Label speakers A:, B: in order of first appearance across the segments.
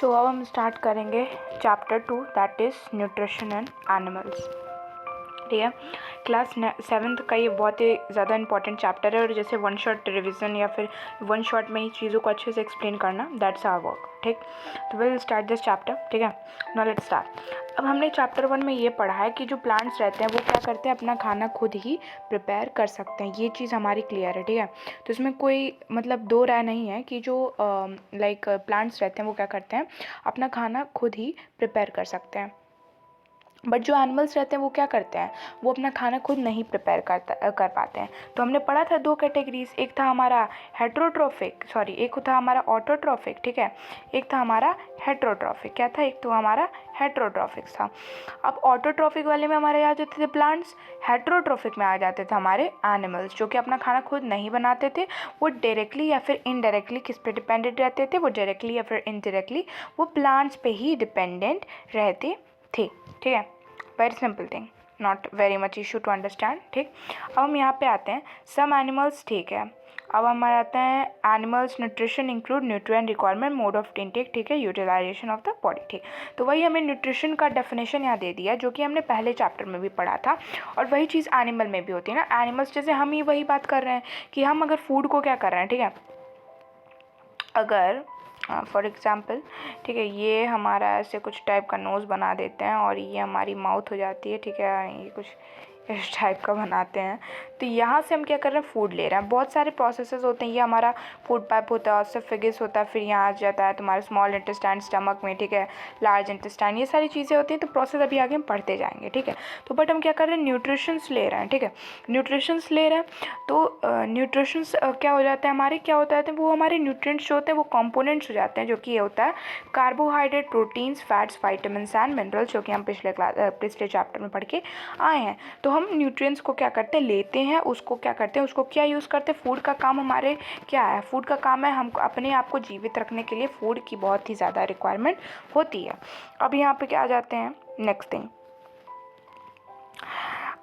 A: सो अब हम स्टार्ट करेंगे chapter 2 that is nutrition and animals. ठीक है, क्लास 7th का ये बहुत ही ज़्यादा इंपॉर्टेंट चैप्टर है और जैसे वन शॉट रिवीजन या फिर वन शॉट में ही चीज़ों को अच्छे से एक्सप्लेन करना, दैट्स आवर वर्क। ठीक, तो विल स्टार्ट दिस चैप्टर। ठीक है, नाउ लेट्स स्टार्ट। अब हमने चैप्टर 1 में ये पढ़ा है कि जो प्लांट्स रहते हैं वो क्या करते हैं, अपना खाना खुद ही प्रिपेयर कर सकते हैं। ये चीज़ हमारी क्लियर है। ठीक है, तो इसमें कोई मतलब दो राय नहीं है कि जो प्लांट्स रहते हैं वो क्या करते हैं, अपना खाना खुद ही प्रिपेयर कर सकते हैं। बट जो एनिमल्स रहते हैं वो क्या करते हैं, वो अपना खाना खुद नहीं प्रिपेयर कर पाते हैं। तो हमने पढ़ा था दो कैटेगरीज, एक था हमारा एक था हमारा ऑटोट्रॉफिक। ठीक है, एक था हमारा हेट्रोट्रॉफिक। क्या था, एक तो हमारा हेट्रोट्रॉफिक था। अब ऑटोट्रॉफिक वाले में हमारे आ जाते थे प्लांट्स, हेट्रोट्रॉफिक में आ जाते थे हमारे एनिमल्स, जो कि अपना खाना खुद नहीं बनाते थे। वो डायरेक्टली या फिर इनडायरेक्टली किस पे डिपेंडेंट रहते थे, वो डायरेक्टली या फिर इनडायरेक्टली वो प्लांट्स पे ही डिपेंडेंट रहते थे। ठीक है, very simple thing, not very much issue to understand. ठीक, अब हम यहाँ पे आते हैं सम एनिमल्स। ठीक है, अब हम आते हैं animals nutrition include nutrient requirement, mode of intake. ठीक है, यूटिलाइजेशन ऑफ द बॉडी। ठीक, तो वही हमें न्यूट्रिशन का डेफिनेशन यहाँ दे दिया जो कि हमने पहले चैप्टर में भी पढ़ा था, और वही चीज़ एनिमल में भी होती है ना। एनिमल्स जैसे हम ही वही बात कर रहे हैं कि हम अगर फूड को क्या कर रहे हैं, ठीक है, अगर फॉर एग्ज़ाम्पल, ठीक है, ये हमारा ऐसे कुछ टाइप का नोज़ बना देते हैं और ये हमारी माउथ हो जाती है। ठीक है, ये कुछ इस टाइप का बनाते हैं, तो यहाँ से हम क्या कर रहे हैं, फूड ले रहे हैं। बहुत सारे प्रोसेसेस होते हैं, ये हमारा फूड पाइप होता है, ऑसोफेगस होता है, फिर यहाँ आ जाता है तुम्हारा स्मॉल इंटेस्टाइन स्टमक में। ठीक है, लार्ज इंटेस्टाइन, ये सारी चीज़ें होती हैं। तो प्रोसेस अभी आगे हम पढ़ते जाएंगे। ठीक है, तो बट हम क्या कर रहे हैं, न्यूट्रिशंस ले रहे हैं। ठीक है, न्यूट्रिशंस ले रहे हैं, तो न्यूट्रिशंस क्या हो जाता है हमारे, क्या होता है, वो हमारे न्यूट्रिएंट्स जो होते हैं वो कंपोनेंट्स हो जाते हैं, जो कि ये होता है carbohydrate, proteins, fats, vitamins and minerals, जो कि हम पिछले चैप्टर में पढ़ के आए हैं। तो हम न्यूट्रिएंट्स को क्या करते हैं, लेते हैं, उसको क्या करते हैं, उसको क्या यूज़ करते हैं, फूड का काम हमारे क्या है, फूड का काम है हम अपने आप को जीवित रखने के लिए फूड की बहुत ही ज़्यादा रिक्वायरमेंट होती है। अब यहाँ पे क्या आ जाते हैं, नेक्स्ट थिंग,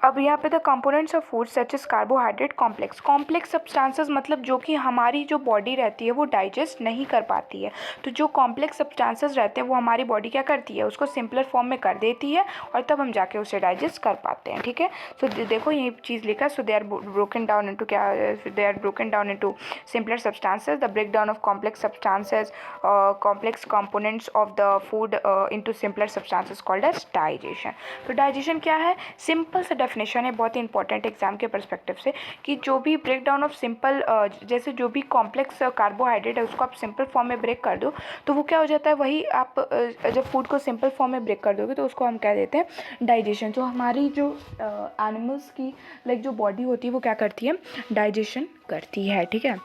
A: अब यहाँ पे the components of food such as carbohydrate complex substances, मतलब जो कि हमारी जो बॉडी रहती है वो डाइजेस्ट नहीं कर पाती है। तो जो कॉम्प्लेक्स सब्सटेंसेस रहते हैं वो हमारी बॉडी क्या करती है, उसको सिंपलर फॉर्म में कर देती है और तब हम जाके उसे डाइजेस्ट कर पाते हैं। ठीक है, सो देखो ये चीज़ लिखा है, so they are broken down into क्या, they are broken down into simpler substances, the break down of complex substances, complex components of the food into simpler substances called as digestion. तो डाइजेशन क्या है, simple से definition है, बहुत ही important exam के perspective से, कि जो भी ब्रेक डाउन ऑफ सिंपल, जैसे जो भी कॉम्प्लेक्स कार्बोहाइड्रेट है उसको आप सिंपल फॉर्म में ब्रेक कर दो तो वो क्या हो जाता है, वही आप जब फूड को सिंपल फॉर्म में ब्रेक कर दोगे तो उसको हम कह देते हैं डाइजेशन। तो हमारी जो एनिमल्स की जो बॉडी होती है वो क्या करती है, डाइजेशन करती है। ठीक है,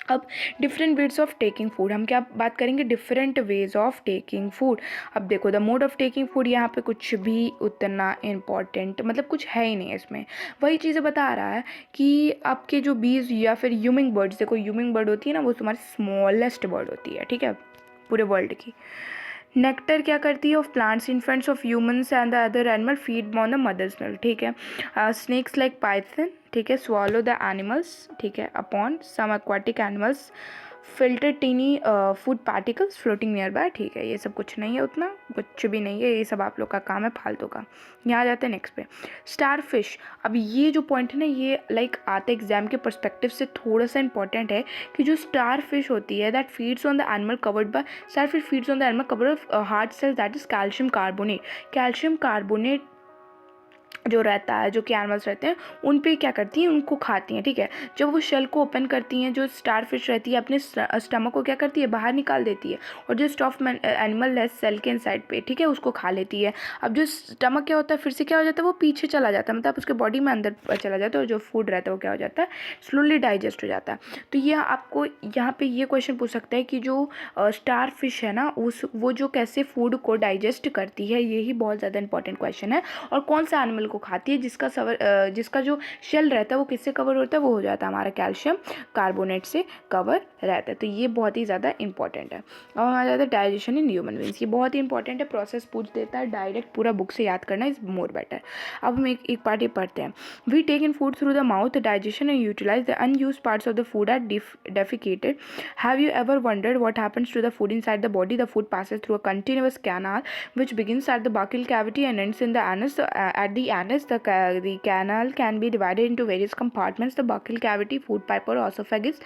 A: अब different ways of taking food, हम क्या बात करेंगे, different ways of taking food. अब देखो the mode of taking food, यहाँ पे कुछ भी उतना इम्पॉर्टेंट मतलब कुछ है ही नहीं इसमें, वही चीज़ें बता रहा है कि आपके जो बीज या फिर ह्यूमिंग बर्ड्स, देखो ह्यूमिंग बर्ड होती है ना, वो तुम्हारी स्मॉलेस्ट बर्ड होती है। ठीक है, पूरे वर्ल्ड की। नेक्टर क्या करती है, of plants infants of humans and the other animal feed on the mother's milk. ठीक है, स्नेक्स लाइक पाइथन, ठीक है, swallow the animals, ठीक है, upon some aquatic animals filter teeny food particles floating nearby। ठीक है, ये सब कुछ नहीं है, उतना कुछ भी नहीं है, ये सब आप लोग का काम है फालतू का। यहाँ जाते हैं नेक्स्ट पे, स्टार फिश। अब ये जो पॉइंट है ना, ये आते एग्जाम के परस्पेक्टिव से थोड़ा सा इंपॉर्टेंट है कि जो स्टार फिश होती है that feeds on the animal covered by, star fish feeds on the animal covered of hard cells that is calcium carbonate. Calcium carbonate जो रहता है, जो कि एनिमल्स रहते हैं उन पे क्या करती हैं, उनको खाती हैं। ठीक है, जब वो शेल को ओपन करती हैं, जो स्टार फिश रहती है अपने स्टमक को क्या करती है, बाहर निकाल देती है, और जो स्टॉफ एनिमल है सेल के इनसाइड पे, ठीक है, उसको खा लेती है। अब जो स्टमक क्या होता है, फिर से क्या हो जाता है, वो पीछे चला जाता है, मतलब उसके बॉडी में अंदर चला जाता है, और जो फूड रहता है वो क्या हो जाता है, स्लोली डाइजेस्ट हो जाता है। तो ये आपको यहाँ पे ये क्वेश्चन पूछ सकता है कि जो स्टार फिश है ना, वो जो कैसे फूड को डाइजेस्ट करती है, यही बहुत ज़्यादा इंपॉर्टेंट क्वेश्चन है। और कौन सा एनिमल को खाती है, जिसका जो शेल रहता है वो किससे कवर होता है, वो हो जाता है हमारा कैल्शियम कार्बोनेट से कवर रहता है। तो ये बहुत ही ज़्यादा इंपॉर्टेंट है। अब हमारा जाता है डाइजेशन इन ह्यूमन बींग्स। ये बहुत ही इंपॉर्टेंट है, प्रोसेस पूछ देता है, डायरेक्ट पूरा बुक से याद करना इज मोर बेटर। अब हम एक पार्ट ये पढ़ते हैं। We take in food through the mouth, digestion and utilize the unused parts of the food are defecated. Have you ever wondered what happens to the food inside the body? The food passes through a continuous canal which begins at the buccal cavity and ends in the anus. At the anus, the canal can be divided into various compartments: the buccal cavity, food pipe और esophagus.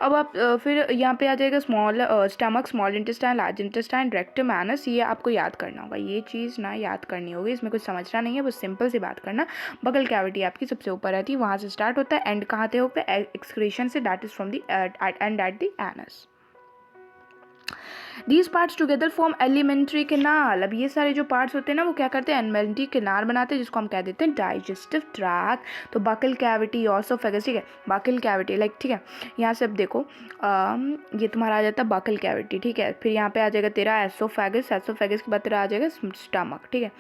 A: अब आप फिर यहाँ पे आ जाएगा small stomach, small intestine, large intestine, rectum, anus. ये आपको याद करना होगा, ये चीज़ ना याद करनी होगी, इसमें कुछ समझना नहीं है, बस सिंपल सी बात करना। बकल कैविटी आपकी सबसे ऊपर रहती है, वहाँ से स्टार्ट होता है, एंड कहाँ से होता है, एक्सक्रीशन से, that is from the end at the anus. These parts together form alimentary canal। अब ये सारे जो पार्ट्स होते हैं ना वो क्या करते हैं, alimentary canal बनाते हैं, जिसको हम कह देते हैं डाइजेस्टिव ट्रैक्ट। तो बकल कैविटी, ऑसोफेगस, ठीक है, बकल कैविटी लाइक, ठीक है, यहाँ से अब देखो ये तुम्हारा आ जाता है बकल कैविटी, ठीक है, फिर यहाँ पे आ जाएगा तेरा एसोफेगस, एसोफेगस के बाद तेरा आ जाएगा स्टमक, ठीक है।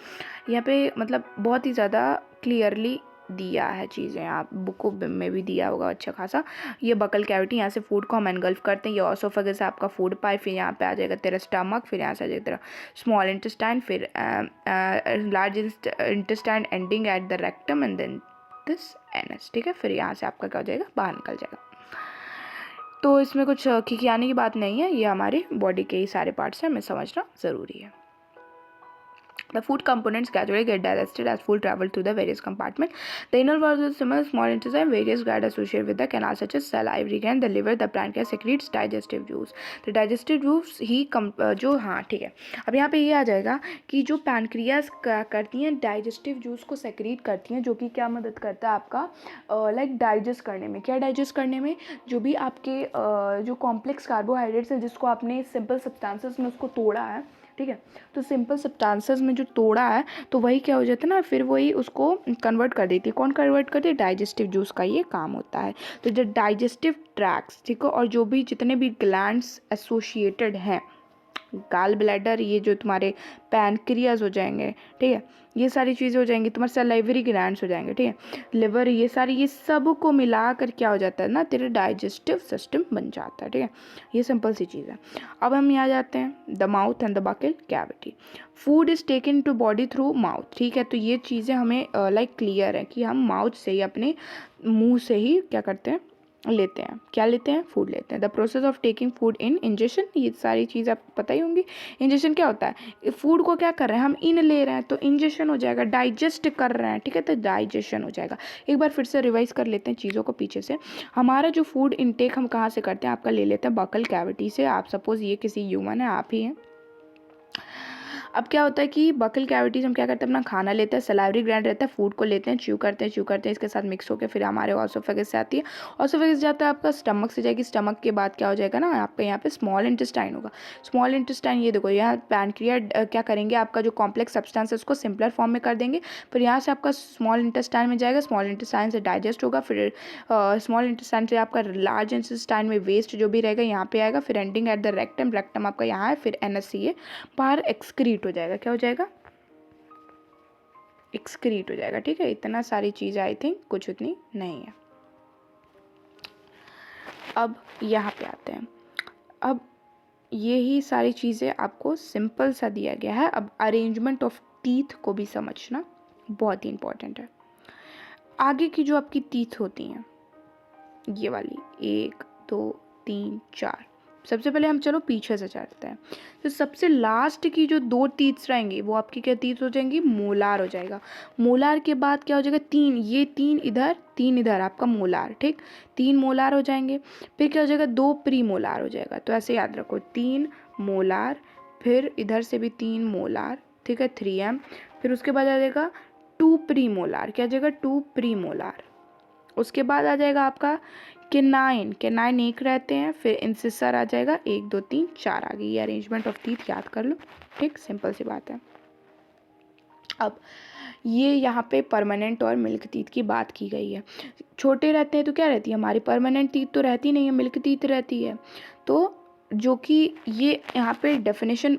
A: यहाँ पे मतलब बहुत ही ज़्यादा क्लियरली दिया है चीज़ें, आप बुक में भी दिया होगा अच्छा खासा। ये बकल कैविटी, यहाँ से फूड को हम एनगल्फ करते हैं। ये ऑसोफेगस आपका फूड पाइप, फिर यहाँ पे आ जाएगा तेरा स्टमक, फिर यहाँ से आ जाएगा तेरा स्मॉल इंटेस्टाइन, फिर large intestine ending at the rectum and then this anus, ठीक है। फिर यहाँ से आपका क्या हो जाएगा, बाहर निकल जाएगा। तो इसमें कुछ खिखियाने की बात नहीं है, ये हमारी बॉडी के ही सारे पार्ट्स हैं, हमें समझना ज़रूरी है। The food components gradually get digested as food travel through the various compartments. The inner walls of the small intestine, various glands associated with the canal such as salivary gland, the liver, the pancreas secretes digestive juice. The digestive juice ही जो, हाँ ठीक है, अब यहाँ पे ये आ जाएगा कि जो पैनक्रियास करती हैं डाइजेस्टिव जूस को सेक्रीट करती हैं, जो कि क्या मदद करता है आपका लाइक डाइजेस्ट करने में। क्या डाइजेस्ट करने में, जो भी आपके जो कॉम्प्लेक्स कार्बोहाइड्रेट्स है जिसको आपने सिंपल सब्सटेंसेस में उसको तोड़ा है, ठीक है, तो सिंपल सब्सटेंसेस में जो तोड़ा है तो वही क्या हो जाता है ना, फिर वही उसको कन्वर्ट कर देती है। कौन कन्वर्ट करती है, डाइजेस्टिव जूस का ये काम होता है। तो जो डाइजेस्टिव ट्रैक्ट्स, ठीक है, और जो भी जितने भी ग्लैंड्स एसोसिएटेड हैं, गाल ब्लैडर, ये जो तुम्हारे पैनक्रियाज हो जाएंगे, ठीक है, ये सारी चीज़ें हो जाएंगी, तुम्हारे सलाइवरी ग्लैंड्स हो जाएंगे, ठीक है, लिवर, ये सारी, ये सब को मिलाकर क्या हो जाता है ना, तेरा डाइजेस्टिव सिस्टम बन जाता है, ठीक है। ये सिंपल सी चीज़ है। अब हम यहाँ जाते हैं, the mouth and the buccal cavity. Food is taken to body through mouth, ठीक है, तो ये चीज़ें हमें लाइक क्लियर है कि हम माउथ से ही, अपने मुँह से ही क्या करते हैं, लेते हैं। क्या लेते हैं, फूड लेते हैं। The process of taking food in, injection, ये सारी चीज़ आपको पता ही होंगी। इंजेक्शन क्या होता है, फूड को क्या कर रहे हैं हम, इन ले रहे हैं तो इंजेक्शन हो जाएगा, डाइजेस्ट कर रहे हैं, ठीक है, तो डाइजेशन हो जाएगा। एक बार फिर से रिवाइज कर लेते हैं चीज़ों को पीछे से। हमारा जो फूड इनटेक हम कहाँ से करते हैं, आपका ले लेते हैं बकल कैविटी से। आप सपोज ये किसी ह्यूमन है, आप ही हैं। अब क्या होता है कि बकल कैविटीज हम क्या करते हैं, अपना खाना लेते हैं, सलाइवरी ग्लैंड रहता है, फूड को लेते हैं, च्यू करते हैं, इसके साथ मिक्स होकर फिर हमारे ऑसोफेगस से आती है, ऑसोफेगस जाता है आपका स्टमक से जाएगी, स्टमक के बाद क्या हो जाएगा ना, आपका यहाँ पे स्मॉल इंटेस्टाइन होगा। स्मॉल इंटेस्टाइन, ये देखो यहाँ पैनक्रिया क्या करेंगे, आपका जो कॉम्प्लेक्स सब्सटेंस है उसको सिंपलर फॉर्म में कर देंगे, फिर यहाँ से आपका स्मॉल इंटेस्टाइन में जाएगा, स्मॉल इंटेस्टाइन से डाइजेस्ट होगा, फिर स्मॉल इंटेस्टाइन से आपका लार्ज इंटेस्टाइन में वेस्ट जो भी रहेगा यहाँ पे आएगा, फिर ending at the rectum, rectum आपका यहाँ है, फिर एनएससीए बाहर एक्सक्रीट हो जाएगा। क्या हो जाएगा, एक्सक्रीट हो जाएगा, ठीक है। इतना सारी चीज़ आई थिंक कुछ उतनी नहीं है। अब यहाँ पे आते हैं, अब यही सारी चीज़ें आपको सिंपल सा दिया गया है। अब अरेंजमेंट ऑफ टीथ को भी समझना बहुत ही इंपॉर्टेंट है। आगे की जो आपकी टीथ होती हैं, ये वाली 1 2 3 4, सबसे पहले हम चलो पीछे से चलते हैं। तो सबसे लास्ट की जो 2 टीथ्स रहेंगी वो आपकी क्या टीथ हो जाएंगी, मोलार हो जाएगा। मोलार के बाद क्या हो जाएगा, 3, ये 3 इधर 3 इधर, आपका मोलार, ठीक, 3 मोलार हो जाएंगे। फिर क्या हो जाएगा, 2 प्री मोलार हो जाएगा। तो ऐसे याद रखो, 3 मोलार, फिर इधर से भी 3 मोलार, ठीक है, 3M, फिर उसके बाद आ जाएगा 2 प्री मोलार, क्या आ जाएगा, 2 प्री मोलार। उसके बाद आ जाएगा आपका केनाइन, केनाइन एक रहते हैं, फिर इंसिसर आ जाएगा, 1 2 3 4 आ गई। ये अरेंजमेंट ऑफ टीथ याद कर लो, ठीक, सिंपल सी बात है। अब ये यहाँ पे परमानेंट और मिल्क टीथ की बात की गई है। छोटे रहते हैं तो क्या रहती है हमारी, परमानेंट टीथ तो रहती नहीं है, मिल्क टीथ रहती है। तो जो कि ये यहाँ पे डेफिनेशन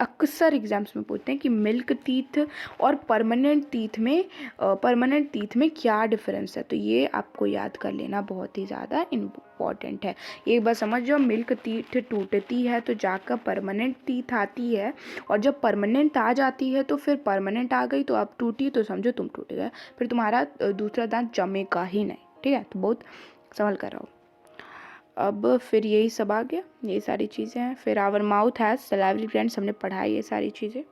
A: अक्सर एग्जाम्स में पूछते हैं कि मिल्क टीथ और परमानेंट टीथ में क्या डिफरेंस है। तो ये आपको याद कर लेना बहुत ही ज़्यादा इम्पॉर्टेंट है। एक बार समझ जाओ, मिल्क टीथ टूटती है तो जाकर परमानेंट टीथ आती है, और जब परमानेंट आ जाती है तो फिर परमानेंट आ गई तो अब टूटी तो समझो तुम टूट गए, फिर तुम्हारा दूसरा दांत जमेगा ही नहीं। ठीक है, तो बहुत संभल कर रहो। अब फिर यही सब आ गया, ये सारी चीज़ें हैं। फिर our mouth has salivary glands, हमने पढ़ा ये सारी चीज़ें।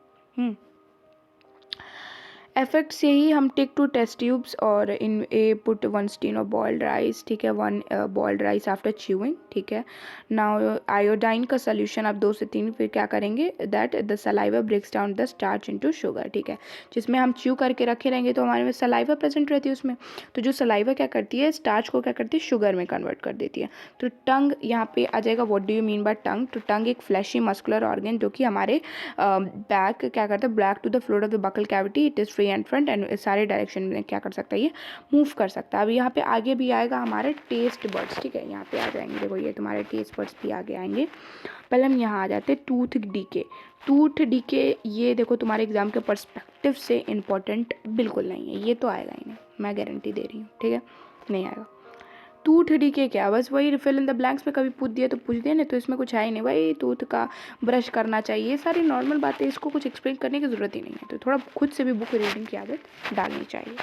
A: इफेक्ट्स यही, हम टेक 2 टेस्ट ट्यूब्स और in A put 1 stain of boiled rice, ठीक है, 1 बॉइल्ड राइस आफ्टर च्यूइंग, ठीक है। नाउ आयोडाइन का सोल्यूशन आप 2 से 3 फिर क्या करेंगे, that the saliva breaks down the starch into sugar, ठीक है। जिसमें हम च्यू करके रखे रहेंगे तो हमारे में सलाइवा प्रेजेंट रहती है उसमें, तो जो सलाइवा क्या करती है, स्टार्च को क्या करती है, शुगर में कन्वर्ट कर देती है। तो टंग यहाँ पे आ जाएगा, what do you mean by tongue. तो टंग एक फ्लैशी मस्कुलर ऑर्गन जो कि हमारे बैक क्या करता है, back to the floor of the buccal cavity, it is free and front and सारे डायरेक्शन में क्या कर सकता है, ये मूव कर सकता है। अब यहाँ पे आगे भी आएगा हमारे टेस्ट बर्ड्स, ठीक है, यहाँ पे आ जाएंगे, देखो ये तुम्हारे टेस्ट बर्ड्स भी आगे आएंगे। पहले हम यहाँ आ जाते हैं टूथ डीके। टूथ डीके ये देखो तुम्हारे एग्जाम के पर्सपेक्टिव से इम्पोर्टेंट बिल्कुल नहीं है, ये तो आएगा ही नहीं, मैं गारंटी दे रही हूँ, ठीक है, नहीं आएगा। टूथ डीके क्या, बस वही फिल इन द ब्लैंक्स में कभी पूछ दिया तो पूछ दिया, नहीं तो इसमें कुछ है ही नहीं भाई, टूथ का ब्रश करना चाहिए, ये सारी नॉर्मल बातें, इसको कुछ एक्सप्लेन करने की ज़रूरत ही नहीं है। तो थोड़ा खुद से भी बुक रीडिंग की आदत डालनी चाहिए।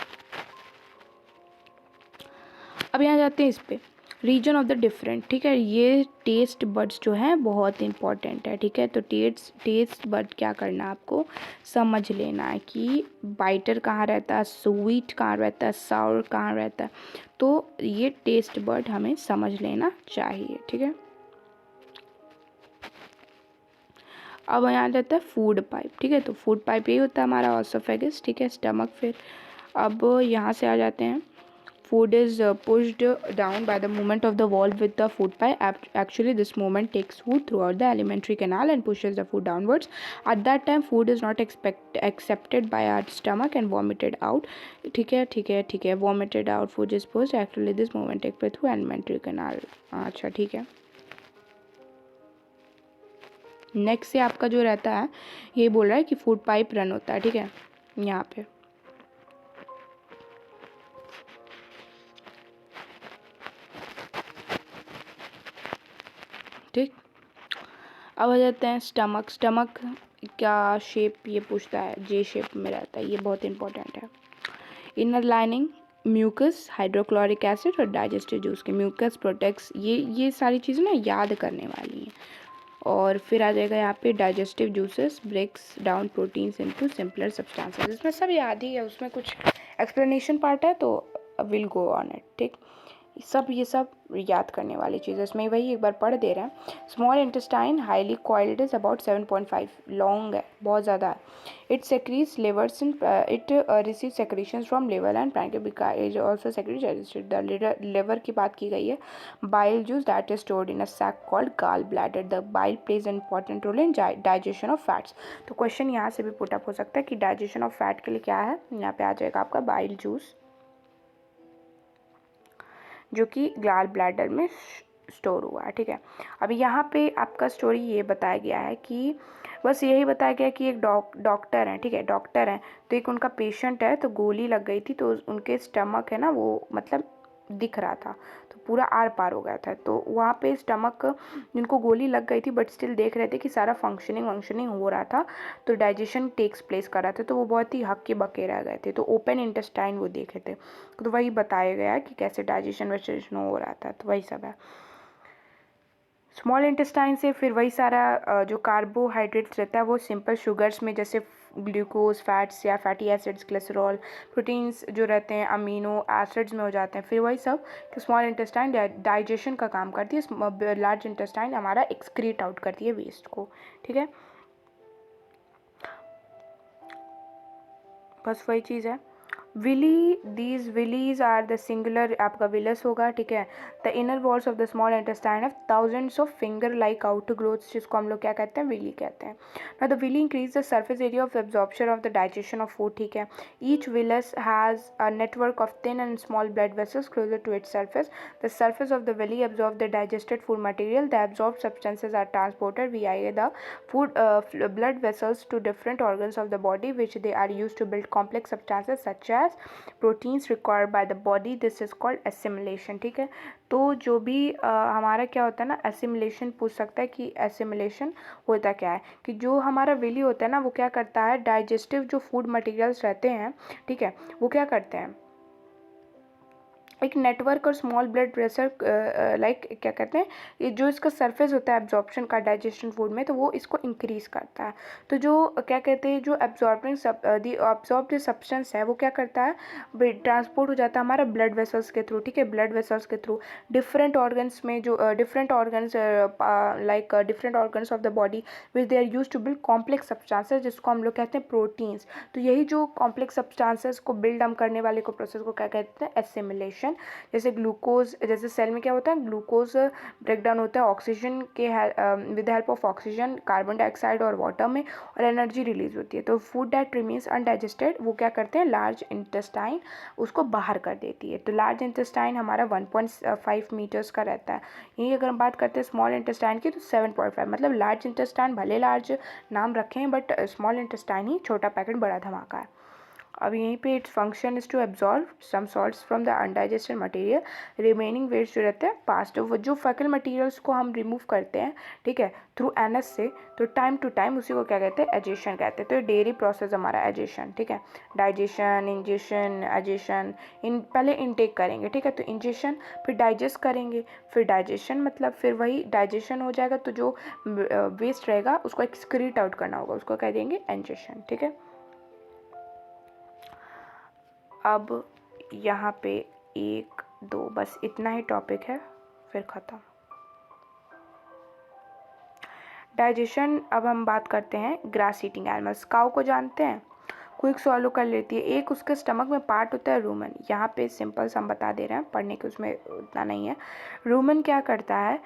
A: अब यहाँ जाते हैं इस पे, रीजन ऑफ द डिफरेंट, ठीक है। ये टेस्ट बड्स जो हैं बहुत इंपॉर्टेंट है, ठीक है। तो टेस्ट बड क्या करना है, आपको समझ लेना है कि बाइटर कहाँ रहता है, स्वीट कहाँ रहता है, साउर कहाँ रहता है, तो ये टेस्ट बड हमें समझ लेना चाहिए, ठीक है। अब यहाँ रहता है फूड पाइप, ठीक है। तो फूड पाइप यही होता है हमारा ऑसोफेगस, ठीक है, स्टमक। फिर अब यहाँ से आ जाते हैं, food is pushed down by the movement of the valve with the food pipe. Actually this movement takes food throughout the alimentary canal and pushes the food downwards. At that time food is not accepted by our stomach and vomited out, ठीक है, vomited out, food is pushed, actually this movement takes place through alimentary canal। अच्छा ठीक है। Next से आपका जो रहता है, ये बोल रहा है कि फूड पाइप रन होता है, ठीक है, यहाँ पे ठीक। अब आ जाते हैं स्टमक। स्टमक क्या शेप ये पूछता है, जे शेप में रहता है, ये बहुत इंपॉर्टेंट है। Inner lining mucus, hydrochloric acid और डाइजेस्टिव जूस के, म्यूकस प्रोटेक्ट्स, ये सारी चीज़ें ना याद करने वाली हैं। और फिर आ जाएगा यहाँ पे digestive juices breaks down proteins into simpler substances, इसमें सब याद ही है, उसमें कुछ एक्सप्लेनेशन पार्ट है तो विल गो ऑन इट, ठीक। ये सब याद करने वाली चीज़ है, इसमें वही एक बार पढ़ दे रहे हैं। Small intestine highly coiled is about 7.5 long है, बहुत ज़्यादा है। It secretes livers in, it receive secretions from liver and pancreas also secretes the liver की बात की गई है। Bile juice that is stored in a sac called gall bladder, the bile plays an important role in digestion of fats. तो question यहाँ से भी put up हो सकता है कि डाइजेशन ऑफ फैट के लिए क्या है, यहाँ पे आ जाएगा आपका बाइल जूस जो कि गाल ब्लैडर में स्टोर हुआ है, ठीक है। अभी यहाँ पे आपका स्टोरी ये बताया गया है कि बस यही बताया गया कि एक डॉक्टर हैं, ठीक है, डॉक्टर हैं, तो एक उनका पेशेंट है, तो गोली लग गई थी, तो उनके स्टमक है ना वो मतलब दिख रहा था, तो पूरा आर पार हो गया था, तो वहाँ पे स्टमक जिनको गोली लग गई थी बट स्टिल देख रहे थे कि सारा फंक्शनिंग हो रहा था, तो डाइजेशन टेक्स प्लेस कर रहा था, तो वो बहुत ही हक्के बक्के रह गए थे, तो ओपन इंटेस्टाइन वो देखे थे, तो वही बताया गया कि कैसे डाइजेशन हो रहा था, तो वही सब है। स्मॉल इंटेस्टाइन से फिर वही सारा जो कार्बोहाइड्रेट्स रहता है वो सिंपल शुगर्स में, जैसे ग्लूकोज, फैट्स या फैटी एसिड्स, कोलेस्ट्रॉल, प्रोटीन्स जो रहते हैं अमीनो एसिड्स में हो जाते हैं, फिर वही सब। तो स्मॉल इंटेस्टाइन डाइजेशन का काम करती है, लार्ज इंटेस्टाइन हमारा एक्सक्रीट आउट करती है वेस्ट को, ठीक है, बस वही चीज़ है। Villi, these villis are the singular, आपका विलस होगा, ठीक है। The inner walls of the small intestine of thousands of finger like outer growths, जिसको हम लोग क्या कहते हैं, विली कहते हैं। Now the villi increase the surface area of absorption of the digestion of food, ठीक है। Each villus has a network of thin and small blood vessels closer to its surface. The surface of the villi absorb the digested food material. The absorbed substances are transported via the food blood vessels to different organs of the body, which they are used to build complex substances such as proteins required by the body. This is called assimilation, ठीक है। तो जो भी हमारा क्या होता है ना, assimilation पूछ सकता है कि assimilation होता क्या है, कि जो हमारा विली होता है ना वो क्या करता है, डाइजेस्टिव जो फूड मटेरियल्स रहते हैं, ठीक है, वो क्या करते हैं, एक नेटवर्क और स्मॉल ब्लड प्रेशर लाइक क्या कहते हैं, ये जो इसका सरफेस होता है एब्जॉर्प्शन का डाइजेशन फूड में, तो वो इसको इंक्रीज करता है। तो जो क्या कहते हैं, जो एब्जॉर्ब्ड सब्सटेंस है वो क्या करता है, ट्रांसपोर्ट हो जाता है हमारा ब्लड वेसल्स के थ्रू, ठीक है, ब्लड वेसल्स के थ्रू डिफरेंट ऑर्गन्स में, जो different organs like different organs of the body which they are use to build complex substances, जिसको हम लोग कहते हैं प्रोटीन्स। तो यही जो कॉम्प्लेक्स सब्सटेंसेस को बिल्ड हम करने वाले को प्रोसेस को क्या कहते हैं, एसिमिलेशन। जैसे ग्लूकोज, जैसे सेल में क्या होता है, ग्लूकोज ब्रेकडाउन होता है ऑक्सीजन के with help of oxygen, carbon dioxide और वाटर में, और एनर्जी रिलीज होती है। तो फूड दैट रिमेन्स अनडाइजेस्टेड वो क्या करते हैं, लार्ज इंटेस्टाइन उसको बाहर कर देती है। तो लार्ज इंटेस्टाइन हमारा 1.5 मीटर्स का रहता है। यही अगर हम बात करते हैं स्मॉल इंटेस्टाइन की, तो 7.5, मतलब लार्ज इंटेस्टाइन भले लार्ज नाम रखें हैं, बट स्मॉल इंटेस्टाइन ही छोटा पैकेट बड़ा धमाका है। अब यहीं पे its function is to absorb some salts from the undigested material, remaining waste जो रहते हैं पास्ट, वो जो फैकल मटेरियल्स को हम रिमूव करते हैं, ठीक है, थ्रू एनएस से, तो टाइम टू टाइम उसी को क्या कहते हैं, एजेशन कहते हैं। तो डेयरी प्रोसेस हमारा एजेशन, ठीक है, डाइजेशन, इंजेशन, एजेशन, पहले इनटेक करेंगे, ठीक है, तो इंजेशन, फिर डाइजेस्ट करेंगे, फिर डाइजेशन, मतलब फिर वही डाइजेशन हो जाएगा, तो जो वेस्ट रहेगा उसको एक्सक्रीट आउट करना होगा, उसको कह देंगे इंजेशन, ठीक है। अब यहाँ पे 1 2 बस इतना ही टॉपिक है, फिर ख़त्म। डाइजेशन, अब हम बात करते हैं ग्रास ईटिंग एनिमल्स। काऊ को जानते हैं, क्विक सॉलो कर लेती है। एक उसके स्टमक में पार्ट होता है रूमन, यहाँ पे सिंपल सा हम बता दे रहे हैं, पढ़ने के उसमें उतना नहीं है। रूमन क्या करता है,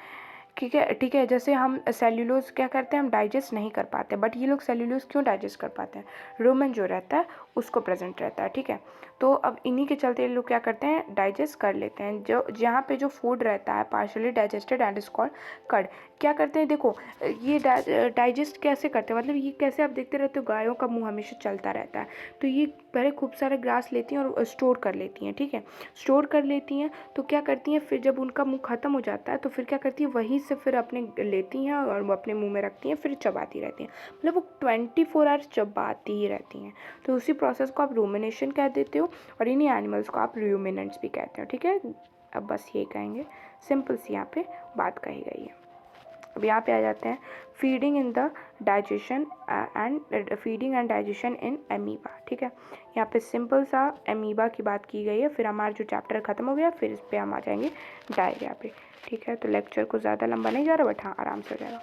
A: ठीक है, ठीक है, जैसे हम सेल्यूलोज क्या करते हैं, हम डाइजेस्ट नहीं कर पाते, बट ये लोग सेल्यूलोज क्यों डाइजेस्ट कर पाते हैं, रूमन जो रहता है उसको प्रेजेंट रहता है, ठीक है। तो अब इन्हीं के चलते ये लोग क्या करते हैं, डाइजेस्ट कर लेते हैं। जो जहाँ पे जो फूड रहता है partially digested and is called कड। क्या करते हैं, देखो ये डाइजेस्ट कैसे करते हैं, मतलब ये कैसे, आप देखते रहते हो गायों का मुंह हमेशा चलता रहता है, तो ये पहले खूब सारा ग्रास लेती हैं और स्टोर कर लेती हैं, ठीक है, स्टोर कर लेती हैं। तो क्या करती हैं, फिर जब उनका मुंह ख़त्म हो जाता है तो फिर क्या करती हैं, वहीं से फिर अपने लेती हैं और वो अपने मुंह में रखती हैं, फिर चबाती रहती हैं, मतलब वो 24 आवर्स चबाती ही रहती हैं। तो उसी प्रोसेस को आप रूमिनेशन कह देते हो, और इन्हीं एनिमल्स को आप रूमिनेंट्स भी कहते हो, ठीक है। अब बस ये कहेंगे, सिंपल सी यहाँ पे बात कही गई है। अब यहाँ पे आ जाते हैं feeding in the digestion and digestion in amoeba, ठीक है। यहाँ पे सिंपल सा एमीबा की बात की गई है, फिर हमारा जो चैप्टर ख़त्म हो गया, फिर इस पर हम आ जाएंगे डायरिया पे, ठीक है। तो लेक्चर को ज़्यादा लंबा नहीं जा रहा, बट हाँ आराम से हो जाएगा।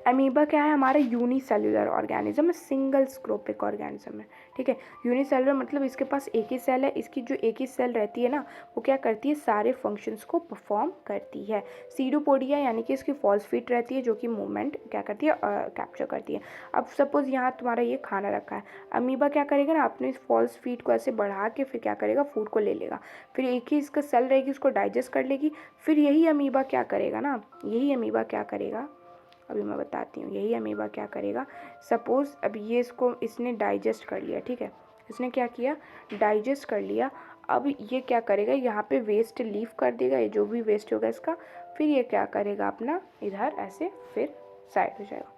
A: अमीबा क्या है, हमारा यूनिसेल्युलर ऑर्गेनिज्म है, सिंगल स्क्रोपिक ऑर्गेनिज्म है, ठीक है। यूनिसेल्युलर मतलब इसके पास एक ही सेल है, इसकी जो एक ही सेल रहती है ना, वो क्या करती है, सारे फंक्शंस को परफॉर्म करती है। सीडोपोडिया यानी कि इसकी फॉल्स फीट रहती है, जो कि मूवमेंट क्या करती है, कैप्चर करती है। अब सपोज यहाँ तुम्हारा ये खाना रखा है, अमीबा क्या करेगा ना, अपने इस फॉल्स फीट को ऐसे बढ़ा के फिर क्या करेगा, फूड को ले लेगा, फिर एक ही इसका सेल रहेगी, उसको डाइजेस्ट कर लेगी। फिर यही अमीबा क्या करेगा ना, यही अमीबा क्या करेगा, अभी मैं बताती हूँ। यही अमीबा क्या करेगा, सपोज़ अब ये इसको इसने डाइजेस्ट कर लिया, ठीक है, इसने क्या किया, डाइजेस्ट कर लिया। अब ये क्या करेगा, यहाँ पे वेस्ट लीव कर देगा, ये जो भी वेस्ट होगा इसका, फिर ये क्या करेगा, अपना इधर ऐसे फिर साइड हो जाएगा।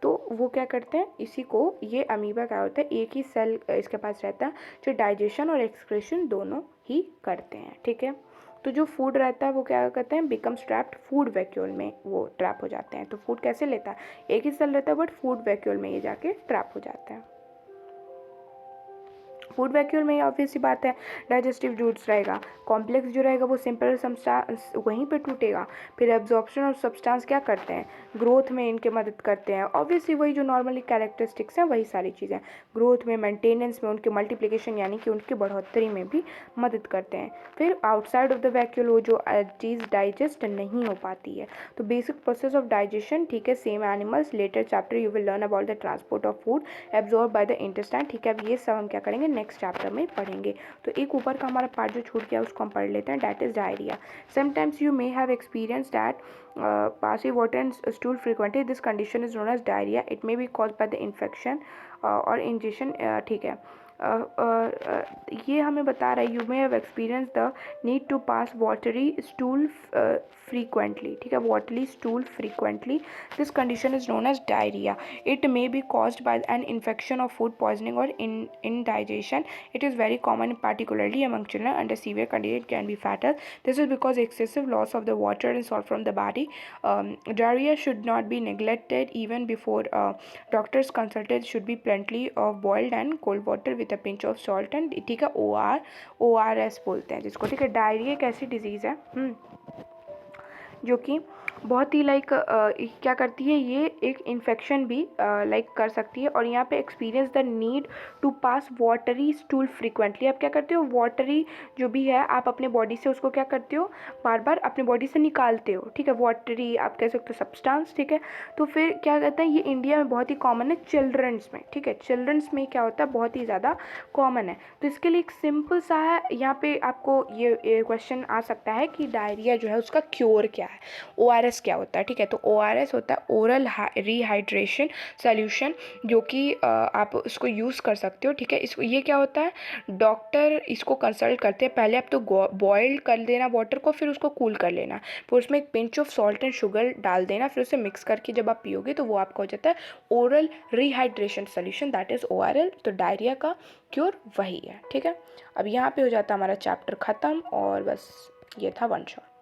A: तो वो क्या करते हैं, इसी को, ये अमीबा क्या होता है, एक ही सेल इसके पास रहता है जो डाइजेशन और एक्सक्रीशन दोनों ही करते हैं, ठीक है। तो जो फूड रहता है वो क्या करते हैं, बिकम्स ट्रैप्ड फूड वैक्यूल में वो ट्रैप हो जाते हैं। तो फूड कैसे लेता है, एक ही सेल रहता है बट फूड वैक्यूल में ये जाके ट्रैप हो जाता है। फूड वैक्यूल में ऑब्वियस सी बात है डाइजेस्टिव जूट्स रहेगा, कॉम्प्लेक्स जो रहेगा वो सिंपल सब्सटेंस वहीं पे टूटेगा। फिर एब्जॉर्प्शन और सब्सटेंस क्या करते हैं, ग्रोथ में इनके मदद करते हैं, ऑब्वियसली वही जो नॉर्मली कैरेक्टरिस्टिक्स हैं वही सारी चीज़ें, ग्रोथ में, मेंटेनेंस में, उनके मल्टीप्लिकेशन यानी कि उनकी बढ़ोतरी में भी मदद करते हैं। फिर आउटसाइड ऑफ द वैक्यूल वो जो चीज़ डाइजेस्ट नहीं हो पाती है। तो बेसिक प्रोसेस ऑफ डाइजेशन, ठीक है, same animals, later chapter you will learn about the transport of food absorb by the intestine, ठीक है। अब ये सब हम क्या करेंगे नेक्स्ट चैप्टर में पढ़ेंगे। तो एक ऊपर का हमारा पार्ट जो छूट गया उसको हम पढ़ लेते हैं, that is diarrhoea. Sometimes you may have experience that passive water and stool frequently, this condition is known as diarrhea, it may be caused by the infection or ingestion, ठीक है। ये हमें बता रहा है you may have experience the need to pass watery stool frequently, ठीक है, watery stool frequently, this condition is known as diarrhoea, it may be caused by an infection of food poisoning और indigestion, it is very common particularly among children, under severe condition it can be fatal, this is because excessive loss of the water and salt from the body. Diarrhea should not be neglected even before doctors consulted, should be plenty of boiled and cold water with a pinch of salt and, ठीक है, ORS बोलते हैं जिसको, ठीक है। Diarrhoea एक ऐसी disease है जो कि बहुत ही लाइक क्या करती है, ये एक इन्फेक्शन भी लाइक कर सकती है। और यहाँ पे experience the need to pass watery stool frequently, आप क्या करते हो, वाटरी जो भी है आप अपने बॉडी से उसको क्या करते हो, बार बार अपने बॉडी से निकालते हो, ठीक है, वाटरी आप कह सकते हो सब्सटेंस, ठीक है। तो फिर क्या कहते हैं, ये इंडिया में बहुत ही कॉमन है चिल्ड्रंस में, ठीक है, चिल्ड्रंस में क्या होता है बहुत ही ज़्यादा कॉमन है। तो इसके लिए एक सिंपल सा है, यहाँ पे आपको ये क्वेश्चन आ सकता है कि डायरिया जो है उसका क्योर क्या है, ORS क्या होता है, ठीक है। तो ORS होता है ओरल रिहाइड्रेशन सॉल्यूशन, जो कि आप उसको यूज़ कर सकते हो, ठीक है। इसको ये क्या होता है, डॉक्टर इसको कंसल्ट करते हैं, पहले आप तो बॉइल्ड कर देना वाटर को, फिर उसको कूल कर लेना, फिर उसमें एक pinch of salt and sugar डाल देना, फिर उसे मिक्स करके जब आप पियोगे तो वो आपका हो जाता है oral rehydration solution, that is ORL। तो डायरिया का क्योर वही है, ठीक है। अब यहाँ पे हो जाता है हमारा चैप्टर ख़त्म, और बस ये था वन शॉट।